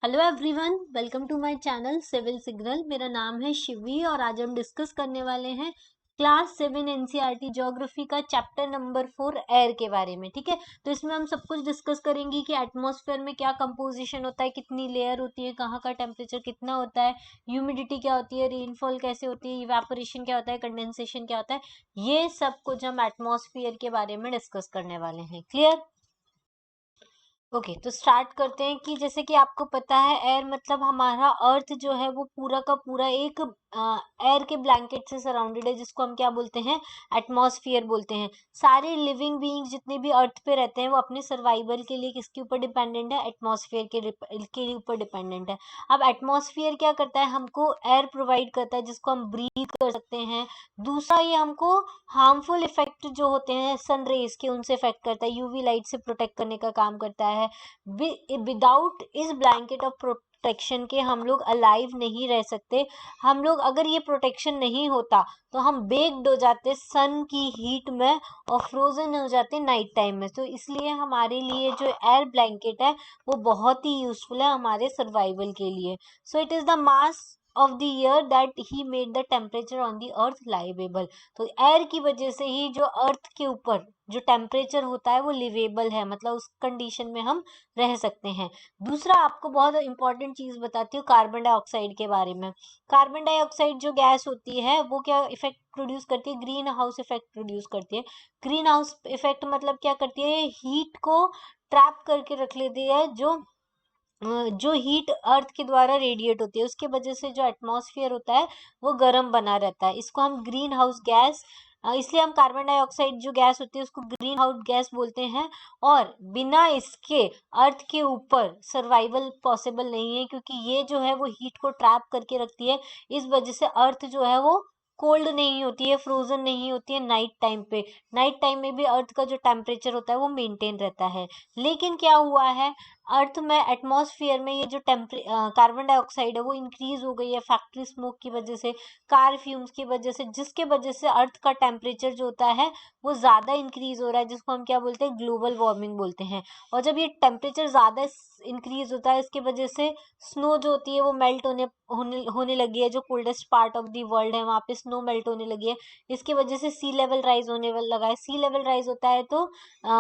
Hello everyone, welcome to my channel civil signal. मेरा नाम है शिवी और आज हम डिस्कस करने वाले हैं क्लास 7 एनसीईआरटी ज्योग्राफी का चैप्टर नंबर 4 एयर के बारे में। ठीक है, तो इसमें हम सब कुछ डिस्कस करेंगे कि एटमॉस्फेयर में क्या कंपोजिशन होता है, कितनी लेयर होती है, कहाँ का टेम्परेचर कितना होता है, ह्यूमिडिटी क्या होती है, रेनफॉल कैसे होती है, इवेपोरेशन क्या होता है, कंडेंसेशन क्या होता है। ये सब कुछ हम एटमॉस्फेयर के बारे में डिस्कस करने वाले हैं। क्लियर? ओके, तो स्टार्ट करते हैं कि जैसे कि आपको पता है एयर मतलब हमारा अर्थ जो है वो पूरा का पूरा एक एयर के ब्लैंकेट से सराउंडेड है, जिसको हम क्या बोलते हैं, एटमॉस्फेयर बोलते हैं। सारे लिविंग बीइंग्स जितने भी अर्थ पे रहते हैं वो अपने सर्वाइवल के लिए किसके ऊपर डिपेंडेंट है, एटमॉस्फेयर के ऊपर डिपेंडेंट है। अब एटमॉस्फेयर क्या करता है, हमको एयर प्रोवाइड करता है जिसको हम ब्रीथ कर सकते हैं। दूसरा, ये हमको हार्मफुल इफेक्ट जो होते हैं सन रेज के, उनसे इफेक्ट करता है, यूवी लाइट से प्रोटेक्ट करने का काम करता है। विदाउट इस ब्लैंकेट ऑफ प्रोटेक्शन के हम लोग अलाइव नहीं रह सकते। हम लोग, अगर ये प्रोटेक्शन नहीं होता तो हम बेक्ड हो जाते सन की हीट में और फ्रोजन हो जाते नाइट टाइम में। तो इसलिए हमारे लिए जो एयर ब्लैंकेट है वो बहुत ही यूजफुल है हमारे सर्वाइवल के लिए। So it is the mass of the air that he made the temperature on the earth liveable. तो एयर की वजह से ही जो अर्थ के ऊपर जो टेम्परेचर होता है वो लिवेबल है, मतलब उस कंडीशन में हम रह सकते हैं। दूसरा, आपको बहुत इंपॉर्टेंट चीज बताती हूँ कार्बन डाइऑक्साइड के बारे में। कार्बन डाइऑक्साइड जो गैस होती है वो क्या इफेक्ट प्रोड्यूस करती है, ग्रीन हाउस इफेक्ट प्रोड्यूस करती है। ग्रीन हाउस इफेक्ट मतलब क्या करती है, हीट को ट्रैप करके रख लेती है। जो हीट अर्थ के द्वारा रेडिएट होती है उसके वजह से जो एटमॉस्फेयर होता है वो गर्म बना रहता है। इसको हम ग्रीन हाउस गैस, इसलिए हम कार्बन डाइऑक्साइड जो गैस होती है उसको ग्रीन हाउस गैस बोलते हैं। और बिना इसके अर्थ के ऊपर सर्वाइवल पॉसिबल नहीं है, क्योंकि ये जो है वो हीट को ट्रैप करके रखती है। इस वजह से अर्थ जो है वो कोल्ड नहीं होती है, फ्रोजन नहीं होती है नाइट टाइम पे। नाइट टाइम में भी अर्थ का जो टेम्परेचर होता है वो मेंटेन रहता है। लेकिन क्या हुआ है, अर्थ में एटमॉस्फेयर में ये जो कार्बन डाइऑक्साइड है वो इंक्रीज हो गई है फैक्ट्री स्मोक की वजह से, कार फ्यूम्स की वजह से, जिसके वजह से अर्थ का टेम्परेचर जो होता है वो ज्यादा इंक्रीज हो रहा है, जिसको हम क्या बोलते हैं, ग्लोबल वार्मिंग बोलते हैं। और जब ये टेम्परेचर ज्यादा इंक्रीज होता है इसके वजह से स्नो जो होती है वो मेल्ट होने लगी है। जो coldest part of the world है वहां पे स्नो मेल्ट होने लगी है। इसकी वजह से सी लेवल राइज होने लगा है। सी लेवल राइज होता है तो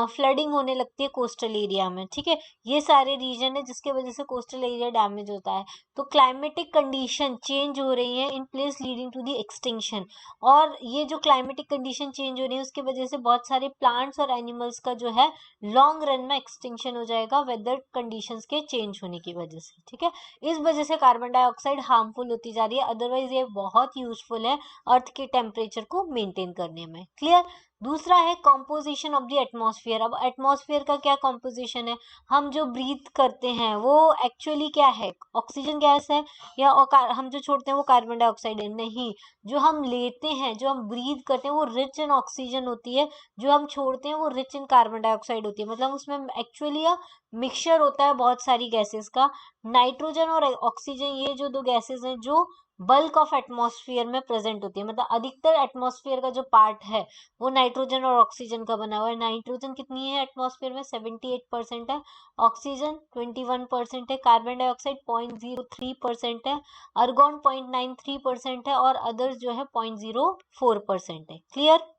फ्लडिंग होने लगती है कोस्टल एरिया में। ठीक है, ये सारे रीजन है जिसके वजह से कोस्टल एरिया डैमेज होता है। तो क्लाइमेटिक कंडीशन चेंज हो रही है in place leading to the extinction. और ये जो क्लाइमेटिक कंडीशन चेंज हो रही है उसकी वजह से बहुत सारे प्लांट्स और एनिमल्स का जो है लॉन्ग रन में एक्सटिंक्शन हो जाएगा वेदर कंडीशंस के चेंज होने की वजह से। ठीक है, इस वजह से कार्बन डाइऑक्साइड हार्मफुल होती जा रही है, अदरवाइज ये बहुत यूजफुल है अर्थ के टेम्परेचर को मेंटेन करने में। क्लियर? दूसरा है कॉम्पोजिशन ऑफ द एटमॉस्फेयर। अब एटमॉस्फेयर का क्या कॉम्पोजिशन है, हम जो ब्रीथ करते हैं वो एक्चुअली क्या है, ऑक्सीजन गैस है, या हम जो छोड़ते हैं वो कार्बन डाइऑक्साइड है? नहीं, जो हम लेते हैं, जो हम ब्रीथ करते हैं वो रिच इन ऑक्सीजन होती है, जो हम छोड़ते हैं वो रिच इन कार्बन डाइऑक्साइड होती है। मतलब उसमें एक्चुअली मिक्सचर होता है बहुत सारी गैसेस का। नाइट्रोजन और ऑक्सीजन ये जो दो गैसेस हैं जो बल्क ऑफ एटमॉस्फेयर में प्रेजेंट होती है, मतलब अधिकतर एटमॉस्फेयर का जो पार्ट है वो नाइट्रोजन और ऑक्सीजन का बना हुआ है। नाइट्रोजन कितनी है एटमॉस्फेयर में, 78% है। ऑक्सीजन 21% है। कार्बन डाइऑक्साइड 0.03% है। अर्गोन 0.93% है और अदर्स जो है 0.04% है। क्लियर?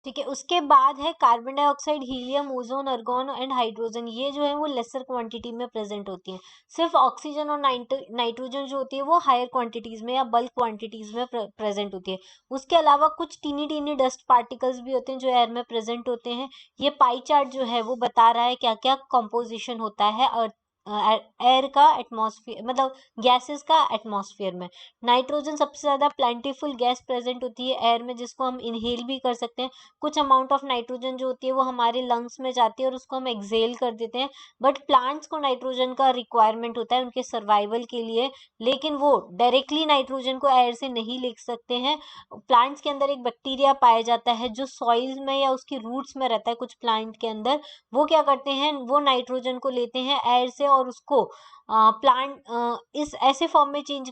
ठीक है, उसके बाद है carbon dioxide, helium, ozone, argon and hydrogen. ये जो है वो लेसर क्वांटिटी में प्रेजेंट होती है। सिर्फ ऑक्सीजन और नाइट्रोजन जो होती है वो हायर क्वांटिटीज में या बल्क क्वांटिटीज में प्रेजेंट होती है। उसके अलावा कुछ टीनी टीनी डस्ट पार्टिकल्स भी होते हैं जो एयर में प्रेजेंट होते हैं। ये पाई चार्ट जो है वो बता रहा है क्या क्या कॉम्पोजिशन होता है अर्थ एयर का, एटमॉस्फेयर मतलब गैसेस का एटमॉस्फेयर में। नाइट्रोजन सबसे ज्यादा प्लेंटीफुल गैस प्रेजेंट होती है एयर में, जिसको हम इनहेल भी कर सकते हैं। कुछ अमाउंट ऑफ नाइट्रोजन जो होती है वो हमारे लंग्स में जाती है और उसको हम एक्सेल कर देते हैं। बट प्लांट्स को नाइट्रोजन का रिक्वायरमेंट होता है उनके सर्वाइवल के लिए, लेकिन वो डायरेक्टली नाइट्रोजन को एयर से नहीं ले सकते हैं। प्लांट्स के अंदर एक बैक्टीरिया पाया जाता है जो सॉइल में या उसकी रूट्स में रहता है कुछ प्लांट के अंदर। वो क्या करते हैं, वो नाइट्रोजन को लेते हैं एयर से और उसको प्लांट इस ऐसे फॉर्म में चेंज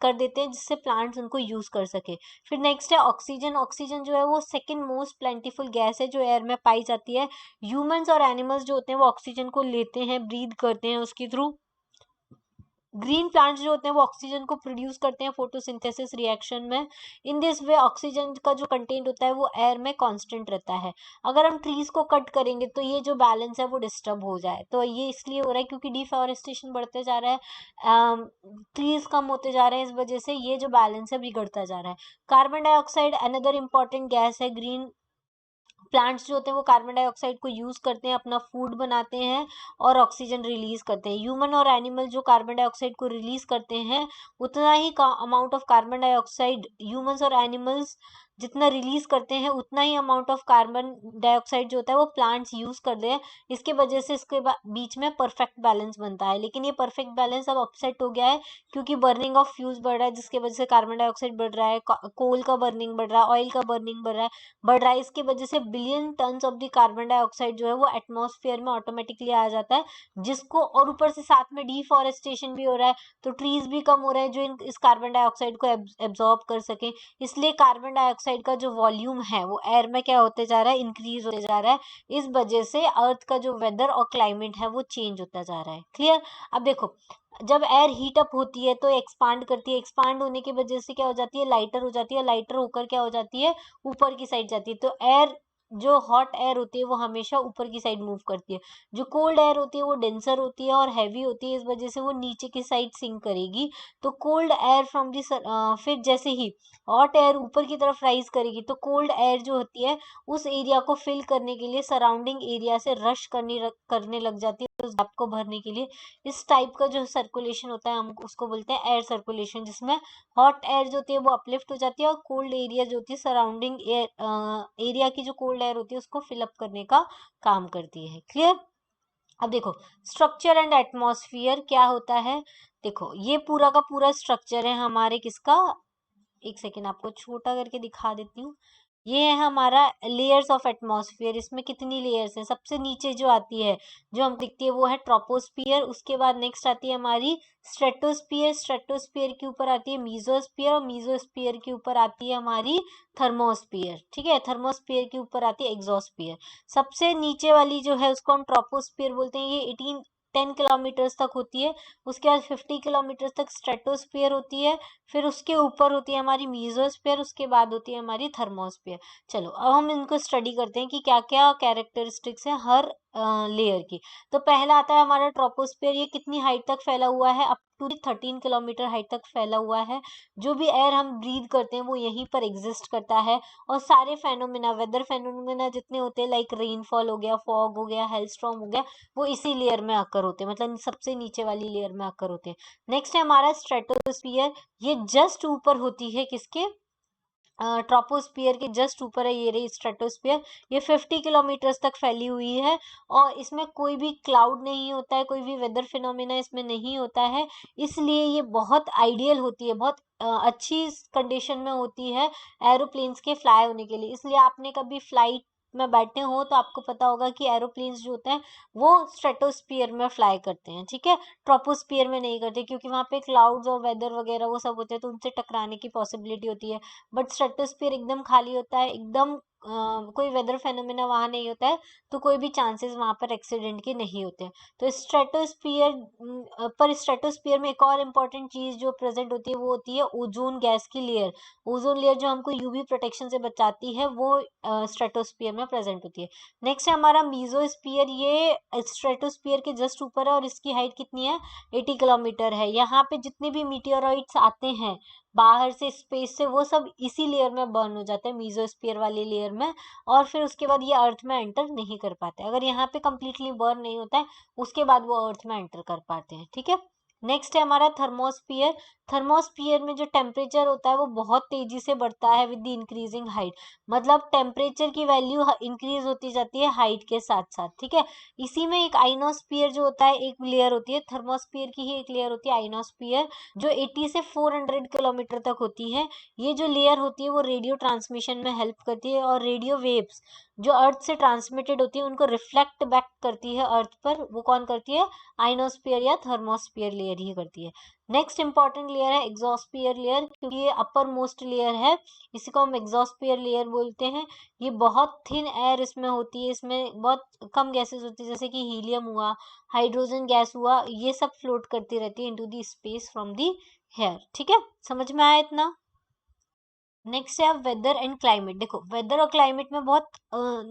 कर देते हैं जिससे प्लांट्स उनको यूज कर सके। फिर नेक्स्ट है ऑक्सीजन। ऑक्सीजन जो है वो सेकंड मोस्ट प्लेंटीफुल गैस है जो एयर में पाई जाती है। ह्यूमंस और एनिमल्स जो होते हैं वो ऑक्सीजन को लेते हैं, ब्रीथ करते हैं उसके थ्रू। ग्रीन प्लांट्स जो होते हैं वो ऑक्सीजन को प्रोड्यूस करते हैं फोटोसिंथेसिस रिएक्शन में। इन दिस वे ऑक्सीजन का जो कंटेंट होता है वो एयर में कांस्टेंट रहता है। अगर हम ट्रीज को कट करेंगे तो ये जो बैलेंस है वो डिस्टर्ब हो जाए, तो ये इसलिए हो रहा है क्योंकि डिफॉरेस्टेशन बढ़ते जा रहा है, ट्रीज कम होते जा रहे हैं, इस वजह से ये जो बैलेंस है बिगड़ता जा रहा है। Carbon dioxide another important gas है। ग्रीन प्लांट्स जो होते हैं वो कार्बन डाइऑक्साइड को यूज करते हैं, अपना फूड बनाते हैं और ऑक्सीजन रिलीज करते हैं। ह्यूमन और एनिमल जो कार्बन डाइऑक्साइड को रिलीज करते हैं, उतना ही amount of carbon dioxide humans और एनिमल्स जितना रिलीज करते हैं, उतना ही अमाउंट ऑफ कार्बन डाइऑक्साइड जो होता है वो प्लांट्स यूज करते हैं। इसके वजह से इसके बीच में परफेक्ट बैलेंस बनता है। लेकिन ये परफेक्ट बैलेंस अब अपसेट हो गया है क्योंकि बर्निंग ऑफ फ्यूल्स बढ़ रहा है, जिसकी वजह से कार्बन डाइऑक्साइड बढ़ रहा है, कोल का बर्निंग बढ़ रहा है, ऑयल का बर्निंग बढ़ रहा है। इसकी वजह से billion tons of the carbon dioxide जो है वो एटमॉस्फेयर में ऑटोमेटिकली आ जाता है, जिसको, और ऊपर से साथ में डिफॉरेस्टेशन भी हो रहा है, तो ट्रीज भी कम हो रहे हैं जो इस कार्बन डाइऑक्साइड को एब्जॉर्ब कर सके। इसलिए कार्बन डाइऑक्साइड का जो वॉल्यूम है वो एयर में क्या होते जा रहा है, इंक्रीज होते जा रहा है। इस वजह से अर्थ का जो वेदर और क्लाइमेट है वो चेंज होता जा रहा है। क्लियर? अब देखो, जब एयर हीट अप होती है तो एक्सपांड करती है, एक्सपांड होने की वजह से क्या हो जाती है, लाइटर हो जाती है, लाइटर होकर क्या हो जाती है, ऊपर की साइड जाती है। तो एयर, जो हॉट एयर होती है वो हमेशा ऊपर की साइड मूव करती है, जो कोल्ड एयर होती है वो डेंसर होती है और हैवी होती है, इस वजह से वो नीचे की साइड सिंक करेगी। तो कोल्ड एयर फ्रॉम दी, फिर जैसे ही हॉट एयर ऊपर की तरफ राइज करेगी तो कोल्ड एयर जो होती है उस एरिया को फिल करने के लिए सराउंडिंग एरिया से रश करने लग जाती है, उस गैप को भरने के लिए। इस टाइप का जो सर्कुलेशन होता है हम उसको बोलते हैं एयर सर्कुलेशन, जिसमें हॉट एयर जो होती है वो अपलिफ्ट हो जाती है और कोल्ड एरिया जो होती है, सराउंडिंग एरिया की जो कोल्ड एयर होती है उसको फिलअप करने का काम करती है। क्लियर? अब देखो, स्ट्रक्चर एंड एटमॉस्फेयर क्या होता है। देखो, ये पूरा का पूरा स्ट्रक्चर है हमारे किसका, एक सेकेंड आपको छोटा करके दिखा देती हूँ। ये है हमारा लेयर्स ऑफ एटमॉस्फेयर। इसमें कितनी लेयर्स हैं, सबसे नीचे जो आती है, जो हम दिखती है, वो है ट्रोपोस्फियर। उसके बाद नेक्स्ट आती है हमारी स्ट्रेटोस्फियर, स्ट्रेटोस्फियर के ऊपर आती है मीजोस्फियर और मीजोस्फियर के ऊपर आती है हमारी थर्मोस्फियर। ठीक है, थर्मोस्फियर के ऊपर आती है एक्सोस्फियर। सबसे नीचे वाली जो है उसको हम ट्रोपोस्फियर बोलते हैं, ये 10 किलोमीटर्स तक होती है। उसके बाद 50 किलोमीटर्स तक स्ट्रेटोस्फियर होती है, फिर उसके ऊपर होती है हमारी मीजोस्फीयर, उसके बाद होती है हमारी थर्मोस्फियर। चलो अब हम इनको स्टडी करते हैं कि क्या क्या कैरेक्टरिस्टिक्स है हर लेयर की। तो पहला आता है हमारा ट्रोपोस्फियर। ये कितनी हाइट तक फैला हुआ है, अप टू 13 किलोमीटर हाइट तक फैला हुआ है। जो भी एयर हम ब्रीथ करते हैं वो यहीं पर एग्जिस्ट करता है, और सारे फेनोमेना, वेदर फेनोमेना जितने होते हैं, लाइक रेनफॉल हो गया, फॉग हो गया, हेलस्टॉर्म हो गया, वो इसी लेयर में आकर होते हैं, मतलब सबसे नीचे वाली लेयर में आकर होते हैं। नेक्स्ट है हमारा स्ट्रेटोस्फियर। ये जस्ट ऊपर होती है किसके, ट्रोपोस्फियर के जस्ट ऊपर है ये रही स्ट्रेटोस्फियर। ये 50 किलोमीटर्स तक फैली हुई है और इसमें कोई भी क्लाउड नहीं होता है, कोई भी वेदर फिनोमिना इसमें नहीं होता है। इसलिए ये बहुत आइडियल होती है, बहुत अच्छी कंडीशन में होती है एरोप्लेन्स के फ्लाई होने के लिए। इसलिए आपने कभी फ्लाइट में बैठे हो तो आपको पता होगा कि एरोप्लेन्स जो होते हैं वो स्ट्रेटोस्फियर में फ्लाई करते हैं। ठीक है, ट्रोपोस्फियर में नहीं करते, क्योंकि वहां पे क्लाउड्स और वेदर वगैरह वो सब होते हैं, तो उनसे टकराने की पॉसिबिलिटी होती है। बट स्ट्रेटोस्फियर एकदम खाली होता है, एकदम कोई वेदर फेनोमेना वहां नहीं होता है, तो कोई भी चांसेस वहां पर एक्सीडेंट के नहीं होते। तो स्ट्रेटोस्फियर में एक और इम्पोर्टेंट चीज जो प्रेजेंट होती है वो होती है ओजोन गैस की लेयर। ओजोन लेयर जो हमको यूवी प्रोटेक्शन से बचाती है वो स्ट्रेटोस्फियर में प्रेजेंट होती है। नेक्स्ट है हमारा मीजोस्फियर। ये स्ट्रेटोस्फियर के जस्ट ऊपर है और इसकी हाइट कितनी है, 80 किलोमीटर है। यहाँ पे जितने भी मीटियोराइट्स आते हैं बाहर से, स्पेस से, वो सब इसी लेयर में बर्न हो जाते हैं, मीजोस्फियर वाली लेयर में, और फिर उसके बाद ये अर्थ में एंटर नहीं कर पाते। अगर यहाँ पे कंप्लीटली बर्न नहीं होता है उसके बाद वो अर्थ में एंटर कर पाते हैं। ठीक है, नेक्स्ट है हमारा थर्मोस्फियर। थर्मोस्फियर में जो टेम्परेचर होता है वो बहुत तेजी से बढ़ता है विद द इंक्रीजिंग हाइट, मतलब टेम्परेचर की वैल्यू इंक्रीज होती जाती है हाइट के साथ साथ। ठीक है, इसी में एक आइनोस्फियर जो होता है, एक लेयर होती है थर्मोस्फियर की ही एक लेयर होती है आइनोस्फियर, जो 80 से 400 किलोमीटर तक होती है। ये जो लेयर होती है वो रेडियो ट्रांसमिशन में हेल्प करती है, और रेडियो वेव्स जो अर्थ से ट्रांसमिटेड होती है उनको रिफ्लेक्ट बैक करती है अर्थ पर। वो कौन करती है, आइनोस्फियर या थर्मोस्फियर लेयर ही करती है। नेक्स्ट इंपॉर्टेंट लेयर है एग्जॉस्फियर लेयर, क्योंकि ये अपर मोस्ट लेयर है, इसी को हम एग्जॉस्फियर लेयर बोलते हैं। ये बहुत थिन एयर इसमें होती है, इसमें बहुत कम गैसेस होती है, जैसे कि हीलियम हुआ, हाइड्रोजन गैस हुआ, ये सब फ्लोट करती रहती है into the space from the air. ठीक है, समझ में आया इतना? नेक्स्ट है वेदर एंड क्लाइमेट। देखो वेदर और क्लाइमेट में बहुत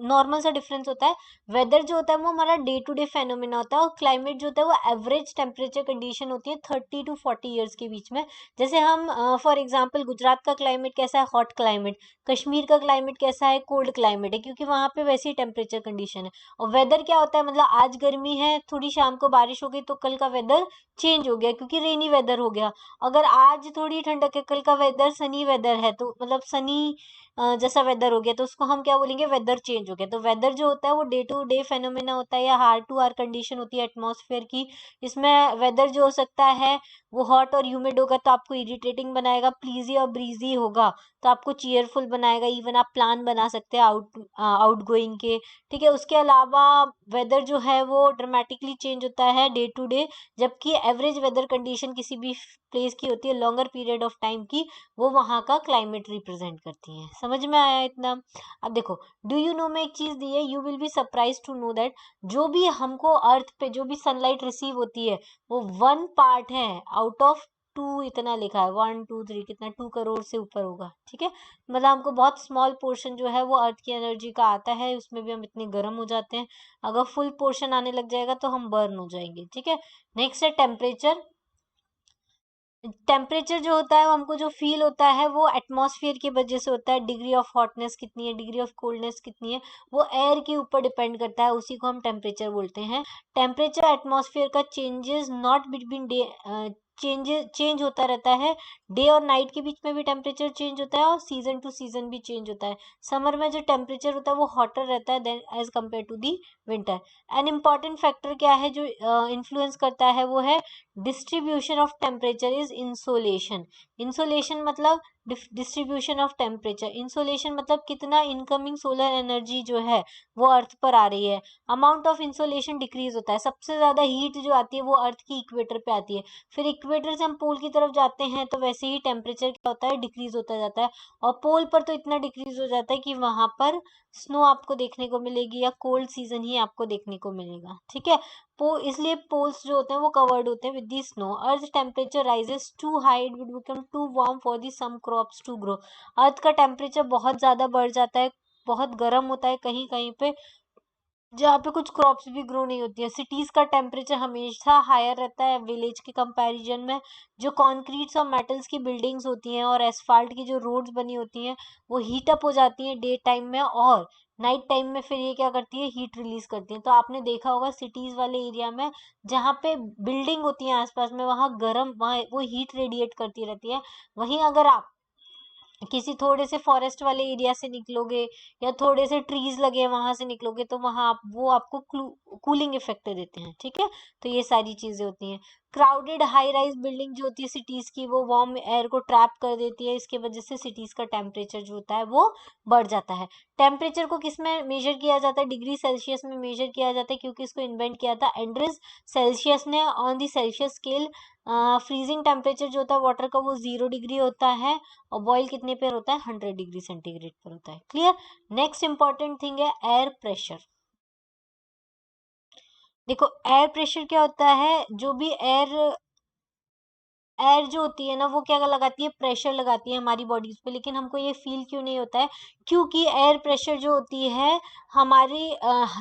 नॉर्मल सा डिफरेंस होता है। वेदर जो होता है वो हमारा डे टू डे फेनोमेना होता है, और क्लाइमेट जो होता है वो एवरेज टेम्परेचर कंडीशन होती है 30 to 40 ईयर्स के बीच में। जैसे हम फॉर एग्जांपल गुजरात का क्लाइमेट कैसा है, हॉट क्लाइमेट। कश्मीर का क्लाइमेट कैसा है, कोल्ड क्लाइमेट है, क्योंकि वहां पे वैसी टेम्परेचर कंडीशन है। और वेदर क्या होता है, मतलब आज गर्मी है, थोड़ी शाम को बारिश हो गई तो कल का वेदर चेंज हो गया, क्योंकि रेनी वेदर हो गया। अगर आज थोड़ी ठंडक है, कल का वेदर सनी वेदर है, तो मतलब सनी जैसा वेदर हो गया, तो उसको हम क्या बोलेंगे, वेदर चेंज हो गया। तो वेदर जो होता है वो डे टू डे फेनोमेना होता है, या हार टू हार कंडीशन होती है एटमॉस्फेयर की। इसमें वेदर जो हो सकता है वो हॉट और ह्यूमिड होगा तो आपको इरिटेटिंग बनाएगा, प्लीजी और ब्रीजी होगा तो आपको चीयरफुल बनाएगा, इवन आप प्लान बना सकते हैं आउट गोइंग के। ठीक है, उसके अलावा वेदर जो है वो ड्रामेटिकली चेंज होता है डे टू डे, जबकि एवरेज वेदर कंडीशन किसी भी प्लेस की होती है लॉन्गर पीरियड ऑफ टाइम की, वो वहां का क्लाइमेट रिप्रेजेंट करती है। समझ में आया इतना? अब देखो, डू यू नो में एक चीज दी है, you will be surprise to know that जो भी हमको अर्थ पे जो भी सनलाइट रिसीव होती है वो 1 पार्ट है आउट ऑफ 2, इतना लिखा है 1 2 3, कितना 2 करोड़ से ऊपर होगा। ठीक है, मतलब हमको बहुत स्मॉल पोर्शन जो है वो अर्थ की एनर्जी का आता है, उसमें भी हम इतने गर्म हो जाते हैं। अगर फुल पोर्शन आने लग जाएगा तो हम बर्न हो जाएंगे। ठीक है, नेक्स्ट है टेम्परेचर। टेम्परेचर जो होता है वो हमको जो फील होता है वो एटमॉस्फेयर की वजह से होता है। डिग्री ऑफ हॉटनेस कितनी है, डिग्री ऑफ कोल्डनेस कितनी है, वो एयर के ऊपर डिपेंड करता है, उसी को हम टेम्परेचर बोलते हैं। टेम्परेचर एटमॉस्फेयर का changes not between day, change होता रहता है। डे और नाइट के बीच में भी टेम्परेचर चेंज होता है, और सीजन टू सीजन भी चेंज होता है। समर में जो टेम्परेचर होता है वो हॉटर रहता है then as compare to the winter. An important factor क्या है जो इन्फ्लुएंस करता है, वो है distribution of temperature is insolation. Insolation मतलब डिस्ट्रीब्यूशन ऑफ टेम्परेचर, इंसोलेशन मतलब कितना इनकमिंग सोलर एनर्जी जो है वो अर्थ पर आ रही है। अमाउंट ऑफ इंसोलेशन डिक्रीज होता है, सबसे ज्यादा हीट जो आती है वो अर्थ की इक्वेटर पे आती है, फिर इक्वेटर से हम पोल की तरफ जाते हैं तो वैसे ही टेम्परेचर क्या होता है, डिक्रीज होता जाता है। और पोल पर तो इतना डिक्रीज हो जाता है कि वहां पर स्नो आपको देखने को मिलेगी, या कोल्ड सीजन ही आपको देखने को मिलेगा। ठीक है, इसलिए पोल्स जो होते हैं वो कवर्ड होते हैं with the snow. Earth temperature rises too high, it would become too warm for the some crops to grow. Earth का टेम्परेचर बहुत ज्यादा बढ़ जाता है, बहुत गर्म होता है कहीं कहीं पे, जहाँ पे कुछ क्रॉप्स भी ग्रो नहीं होती है। सिटीज का टेम्परेचर हमेशा हायर रहता है विलेज के कंपैरिजन में। जो कॉन्क्रीट्स और मेटल्स की बिल्डिंग्स होती हैं और एसफाल्ट की जो रोड्स बनी होती हैं वो हीट अप हो जाती हैं डे टाइम में, और नाइट टाइम में फिर ये क्या करती है, हीट रिलीज करती है। तो आपने देखा होगा सिटीज वाले एरिया में जहाँ पे बिल्डिंग होती है आसपास में, वहाँ गर्म, वहाँ वो हीट रेडिएट करती रहती है। वहीं अगर आप किसी थोड़े से फॉरेस्ट वाले एरिया से निकलोगे, या थोड़े से ट्रीज लगे वहां से निकलोगे, तो वहां आप वो आपको कूलिंग इफेक्ट देते हैं। ठीक है, तो ये सारी चीजें होती हैं। क्राउडेड हाई राइज बिल्डिंग जो होती है सिटीज की, वो वार्म एयर को ट्रैप कर देती है, इसके वजह से सिटीज का टेम्परेचर जो होता है वो बढ़ जाता है। टेम्परेचर को किस में मेजर किया जाता है, डिग्री सेल्सियस में मेजर किया जाता है, क्योंकि इसको इन्वेंट किया था एंड्रिस सेल्सियस ने। On the Celsius scale freezing temperature जो होता है वाटर का वो 0 डिग्री होता है, और बॉयल कितने पर होता है, 100 डिग्री सेंटीग्रेड पर होता है। क्लियर? नेक्स्ट इंपॉर्टेंट थिंग है एयर प्रेशर। देखो एयर प्रेशर क्या होता है, जो भी एयर जो होती है ना वो क्या लगाती है, प्रेशर लगाती है हमारी बॉडीज पे, लेकिन हमको ये फील क्यों नहीं होता है, क्योंकि एयर प्रेशर जो होती है हमारी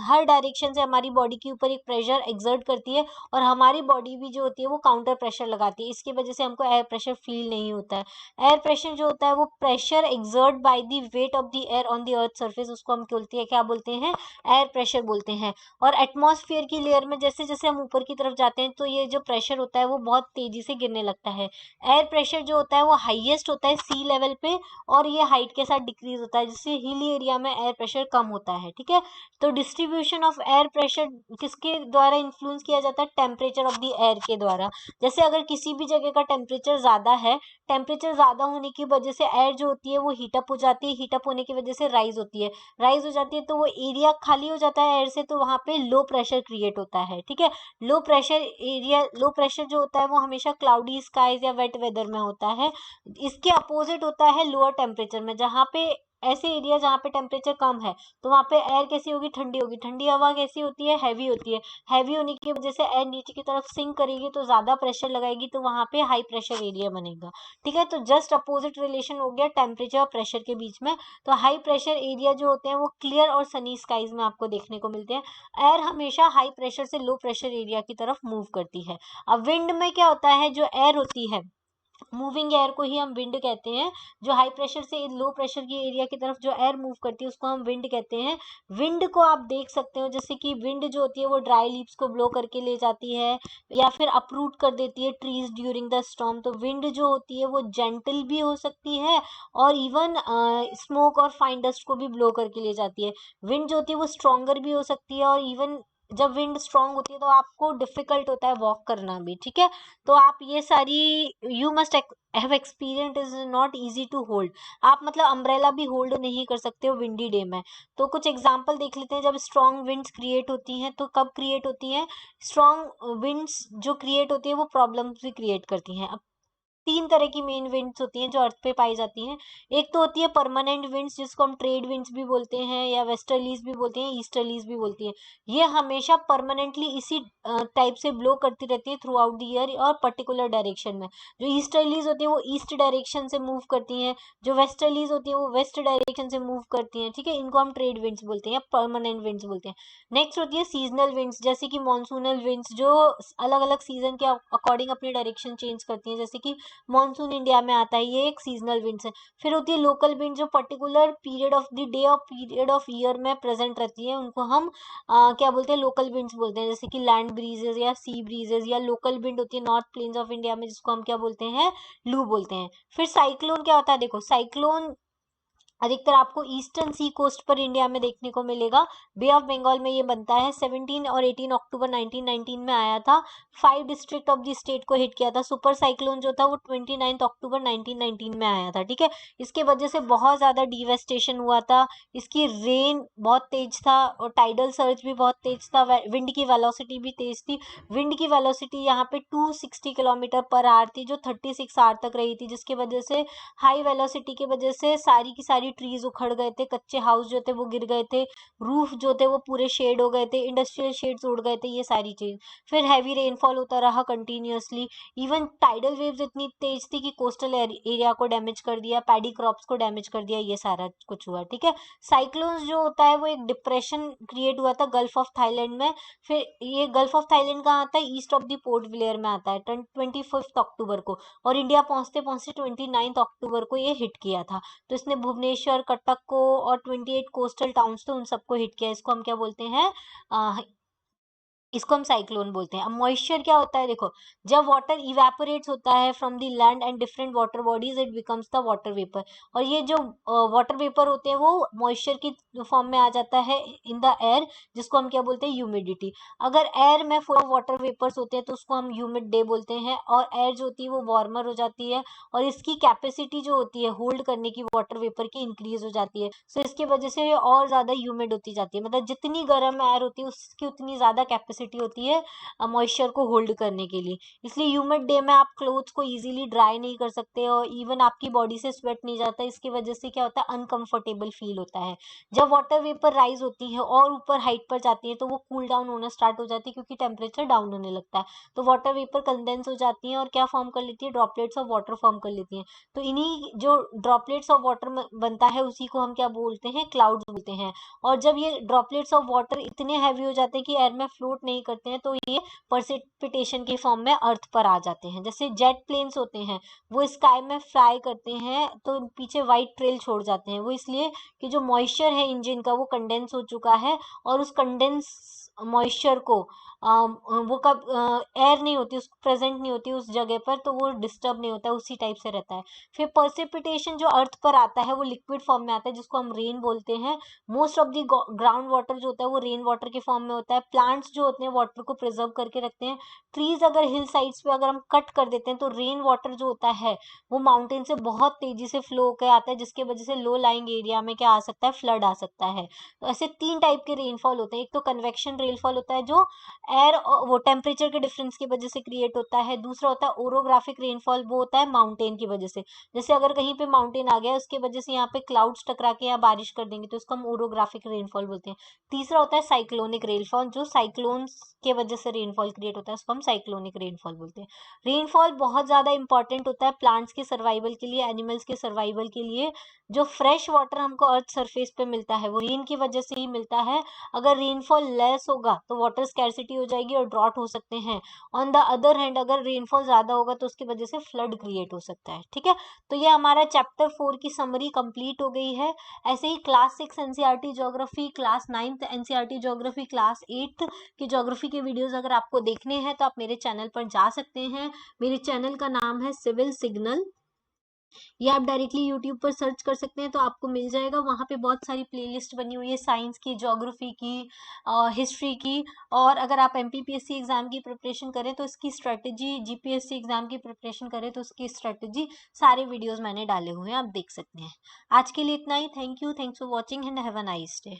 हर डायरेक्शन से हमारी बॉडी के ऊपर एक प्रेशर एक्सर्ट करती है, और हमारी बॉडी भी जो होती है वो काउंटर प्रेशर लगाती है, इसकी वजह से हमको एयर प्रेशर फील नहीं होता है। एयर प्रेशर जो होता है वो pressure exert by the weight of the air on the earth surface, उसको हम बोलते हैं, क्या बोलते हैं, एयर प्रेशर बोलते हैं। और एटमॉस्फेयर की लेयर में जैसे जैसे हम ऊपर की तरफ जाते हैं तो ये जो प्रेशर होता है वो बहुत तेजी से गिरने लगता है। एयर प्रेशर जो होता है वो हाईएस्ट होता है सी लेवल पे, और ये हाइट के साथ डिक्रीज होता है, जिससे हिली एरिया में एयर प्रेशर कम होता है। ठीक है, तो डिस्ट्रीब्यूशन ऑफ एयर प्रेशर किसके द्वारा इन्फ्लुएंस किया जाता है, टेम्परेचर ऑफ द एयर के द्वारा। जैसे अगर किसी भी जगह का टेम्परेचर ज्यादा है, टेम्परेचर ज्यादा होने की वजह से एयर जो होती है वो हीटअप हो जाती है, हीटअप होने की वजह से राइज होती है, राइज हो जाती है तो वो एरिया खाली हो जाता है एयर से, तो वहां पे लो प्रेशर क्रिएट होता है। ठीक है, low pressure area, low pressure जो होता है वो हमेशा क्लाउडी स्काईज या वेट वेदर में होता है। इसके अपोजिट होता है लोअर टेम्परेचर में, जहाँ पे ऐसे एरिया जहाँ पे टेम्परेचर कम है तो वहाँ पे एयर कैसी होगी, ठंडी होगी। ठंडी हवा कैसी होती है, हैवी होती है। हैवी होने की वजह से एयर नीचे की तरफ सिंक करेगी तो ज्यादा प्रेशर लगाएगी, तो वहाँ पे हाई प्रेशर एरिया बनेगा। ठीक है, तो जस्ट अपोजिट रिलेशन हो गया टेम्परेचर और प्रेशर के बीच में। तो हाई प्रेशर एरिया जो होते हैं वो क्लियर और सनी स्काईज में आपको देखने को मिलते हैं। एयर हमेशा हाई प्रेशर से लो प्रेशर एरिया की तरफ मूव करती है। अब विंड में क्या होता है, जो एयर होती है, मूविंग एयर को ही हम विंड कहते हैं। जो हाई प्रेशर से लो प्रेशर की एरिया की तरफ जो एयर मूव करती है उसको हम विंड कहते हैं। विंड को आप देख सकते हो, जैसे कि विंड जो होती है वो ड्राई लीव्स को ब्लो करके ले जाती है या फिर अपरूट कर देती है ट्रीज ड्यूरिंग द स्टॉर्म। तो विंड जो होती है वो जेंटल भी हो सकती है और इवन स्मोक और फाइन डस्ट को भी ब्लो करके ले जाती है। विंड जो होती है वो स्ट्रॉन्गर भी हो सकती है, और इवन जब विंड स्ट्रांग होती है तो आपको डिफिकल्ट होता है वॉक करना भी। ठीक है, तो आप ये सारी, you must have experience, is not easy to hold. आप मतलब अम्ब्रेला भी होल्ड नहीं कर सकते हो विंडी डे में। तो कुछ एग्जांपल देख लेते हैं। जब स्ट्रॉन्ग विंड्स क्रिएट होती हैं तो कब क्रिएट होती हैं, स्ट्रॉन्ग विंड्स जो क्रिएट होती है वो प्रॉब्लम्स भी क्रिएट करती हैं। अब तीन तरह की मेन विंड्स होती हैं जो अर्थ पे पाई जाती हैं। एक तो होती है परमानेंट विंड्स, जिसको हम ट्रेड विंड्स भी बोलते हैं या वेस्टर्लीज भी बोलते हैं, ईस्टर्लीज भी बोलती हैं। ये हमेशा परमानेंटली इसी टाइप से ब्लो करती रहती है थ्रू आउट द ईयर और पर्टिकुलर डायरेक्शन में। जो ईस्टर्लीज होती है वो ईस्ट डायरेक्शन से मूव करती हैं, जो वेस्टर्लीज होती है वो वेस्ट डायरेक्शन से मूव करती हैं। ठीक है, इनको हम ट्रेड विंड्स बोलते हैं या परमानेंट विंड्स बोलते हैं। नेक्स्ट होती है सीजनल विंड्स, जैसे कि मॉनसूनल विंड्स, जो अलग अलग सीजन के अकॉर्डिंग अपनी डायरेक्शन चेंज करती हैं। जैसे कि मॉनसून इंडिया में आता है, ये एक सीजनल विंड्स है। फिर होती है लोकल विंड, जो particular period of the day और पीरियड ऑफ ईयर में प्रेजेंट रहती है, उनको हम क्या बोलते हैं, लोकल विंड्स बोलते हैं। जैसे कि लैंड ब्रीजेज या सी ब्रीजेज, या लोकल विंड होती है नॉर्थ प्लेन्स ऑफ इंडिया में, जिसको हम क्या बोलते हैं, लू बोलते हैं। फिर साइक्लोन क्या होता है, देखो साइक्लोन अधिकतर आपको ईस्टर्न सी कोस्ट पर इंडिया में देखने को मिलेगा। बे ऑफ बंगाल में ये बनता है। 17 और 18 अक्टूबर 1919 में आया था। 5 डिस्ट्रिक्ट ऑफ द स्टेट को हिट किया था। सुपर साइक्लोन जो था वो 29 अक्टूबर 1919 में आया था। ठीक है, इसके वजह से बहुत ज्यादा डिवेस्टेशन हुआ था। इसकी रेन बहुत तेज था और टाइडल सर्ज भी बहुत तेज था। विंड की वेलोसिटी भी तेज थी। विंड की वेलोसिटी यहाँ पे 260 किलोमीटर पर आवर थी, जो 36 आवर तक रही थी, जिसकी वजह से हाई वेलोसिटी की वजह से सारी की सारी ट्रीज उखड़ गए थे, कच्चे हाउस जो थे वो गिर गए थे, रूफ जो थे वो पूरे शेड हो गए थे, इंडस्ट्रियल शेड्स उड़ गए थे, ये सारी चीज। फिर हैवी रेनफॉल होता रहा कंटिन्यूअसली। इवन टाइडल वेव्स इतनी तेज थी कि कोस्टल एरिया को डैमेज कर दिया, पैडी क्रॉप्स को डैमेज कर दिया, ये सारा कुछ हुआ। ठीक है, साइक्लोन्स जो होता है वो एक डिप्रेशन क्रिएट हुआ था गल्फ ऑफ थाईलैंड में। फिर ये गल्फ ऑफ थाईलैंड कहाँ आता है, east of the port Blair में आता है 25 अक्टूबर को, और इंडिया पहुंचते पहुंचते 29 अक्टूबर को ये हिट किया था। तो इसने भुवनेश्वर, कटक को और 28 कोस्टल टाउन्स थे उन सबको हिट किया। इसको हम क्या बोलते हैं, इसको हम साइक्लोन बोलते हैं। अब मॉइस्चर क्या होता है, देखो जब वाटर इवेपोरेट्स होता है from the land and different water bodies, it becomes the water vapour. और ये जो वाटर वेपर होते हैं वो मॉइस्चर की फॉर्म में आ जाता है इन द एयर, जिसको हम क्या बोलते हैं, ह्यूमिडिटी। अगर एयर में फुल ऑफ वाटर वेपर्स होते हैं तो उसको हम ह्यूमिड डे बोलते हैं, और एयर जो होती है वो वार्मर हो जाती है और इसकी कैपेसिटी जो होती है होल्ड करने की वाटर वेपर की इंक्रीज हो जाती है। सो इसकी वजह से ये और ज्यादा ह्यूमिड होती जाती है। मतलब जितनी गर्म एयर होती है उसकी उतनी ज्यादा कैपेसिटी होती है मॉइस्चर को होल्ड करने के लिए। इसलिए ह्यूमिड डे में आप क्लोथ्स को इजीली ड्राई नहीं कर सकते और इवन आपकी बॉडी से स्वेट नहीं जाता। इसकी वजह से क्या होता है, अनकंफर्टेबल फील होता है। जब वाटर वेपर राइज होती है और ऊपर हाइट पर जाती है तो वो कूल डाउन होना स्टार्ट हो जाती है, क्योंकि टेम्परेचर डाउन होने लगता है। तो वाटर वेपर कंडेंस हो जाती है और क्या फॉर्म कर लेती है, ड्रॉपलेट्स ऑफ वाटर फॉर्म कर लेती है। तो इन्हीं जो ड्रॉपलेट्स ऑफ वाटर बनता है उसी को हम क्या बोलते हैं, क्लाउड्स बोलते हैं। और जब ये ड्रॉपलेट्स ऑफ वाटर इतने हैवी हो जाते हैं कि एयर में फ्लोट नहीं करते हैं तो ये प्रेसिपिटेशन के फॉर्म में अर्थ पर आ जाते हैं। जैसे जेट प्लेन्स होते हैं वो स्काई में फ्लाई करते हैं तो पीछे व्हाइट ट्रेल छोड़ जाते हैं, वो इसलिए कि जो मॉइस्चर है इंजन का वो कंडेंस हो चुका है, और उस कंडेंस मॉइस्चर को वो कब एयर नहीं होती, उस प्रेजेंट नहीं होती उस जगह पर, तो वो डिस्टर्ब नहीं होता है, उसी टाइप से रहता है। फिर पर्सिपिटेशन जो अर्थ पर आता है वो लिक्विड फॉर्म में आता है, जिसको हम रेन बोलते हैं। Most of the ground water जो होता है वो रेन वाटर के फॉर्म में होता है। प्लांट्स जो होते हैं वाटर को प्रिजर्व करके रखते हैं। ट्रीज अगर हिल साइड्स पे अगर हम कट कर देते हैं तो रेन वाटर जो होता है वो माउंटेन से बहुत तेजी से फ्लो होकर आता है, जिसकी वजह से लो लाइंग एरिया में क्या आ सकता है, फ्लड आ सकता है। तो ऐसे तीन टाइप के रेनफॉल होते हैं। एक तो कन्वेक्शन रेनफॉल होता है जो एयर वो टेम्परेचर के डिफरेंस की वजह से क्रिएट होता है। दूसरा होता है ओरोग्राफिक रेनफॉल, वो होता है माउंटेन की वजह से। जैसे अगर कहीं पे माउंटेन आ गया उसके वजह से यहाँ पे क्लाउड्स टकरा के यहाँ बारिश कर देंगे तो उसको हम ओरोग्राफिक रेनफॉल बोलते हैं। तीसरा होता है साइक्लोनिक रेनफॉल, जो साइक्लोन्स के वजह से रेनफॉल क्रिएट होता है उसको हम साइक्लोनिक रेनफॉल बोलते हैं। रेनफॉल बहुत ज्यादा इंपॉर्टेंट होता है प्लांट्स के सर्वाइवल के लिए, एनिमल्स के सर्वाइवल के लिए। जो फ्रेश वाटर हमको अर्थ सरफेस पे मिलता है वो रेन की वजह से ही मिलता है। अगर रेनफॉल लेस होगा तो वाटर स्कैरसिटी हो जाएगी और ड्रॉट हो सकते हैं। ऑन द अदर हैंड अगर रेनफॉल ज्यादा होगा तो उसकी वजह से फ्लड क्रिएट हो सकता है। ठीक है, तो ये हमारा चैप्टर 4 की समरी कंप्लीट हो गई है। ऐसे ही class 6 NCERT geography, class 9 NCERT geography, class 8 की ज्योग्राफी के वीडियोस अगर आपको देखने हैं तो आप मेरे चैनल पर जा सकते हैं। मेरे चैनल का नाम है सिविल सिग्नल, या आप डायरेक्टली यूट्यूब पर सर्च कर सकते हैं तो आपको मिल जाएगा। वहाँ पे बहुत सारी प्लेलिस्ट बनी हुई है साइंस की, ज्योग्राफी की, हिस्ट्री की। और अगर आप एमपीपीएससी एग्जाम की प्रिपरेशन करें तो इसकी स्ट्रेटजी, जीपीएससी एग्जाम की प्रिपरेशन करें तो उसकी स्ट्रेटजी, सारे वीडियोस मैंने डाले हुए हैं, आप देख सकते हैं। आज के लिए इतना ही। Thank you, thanks for watching and have a nice day.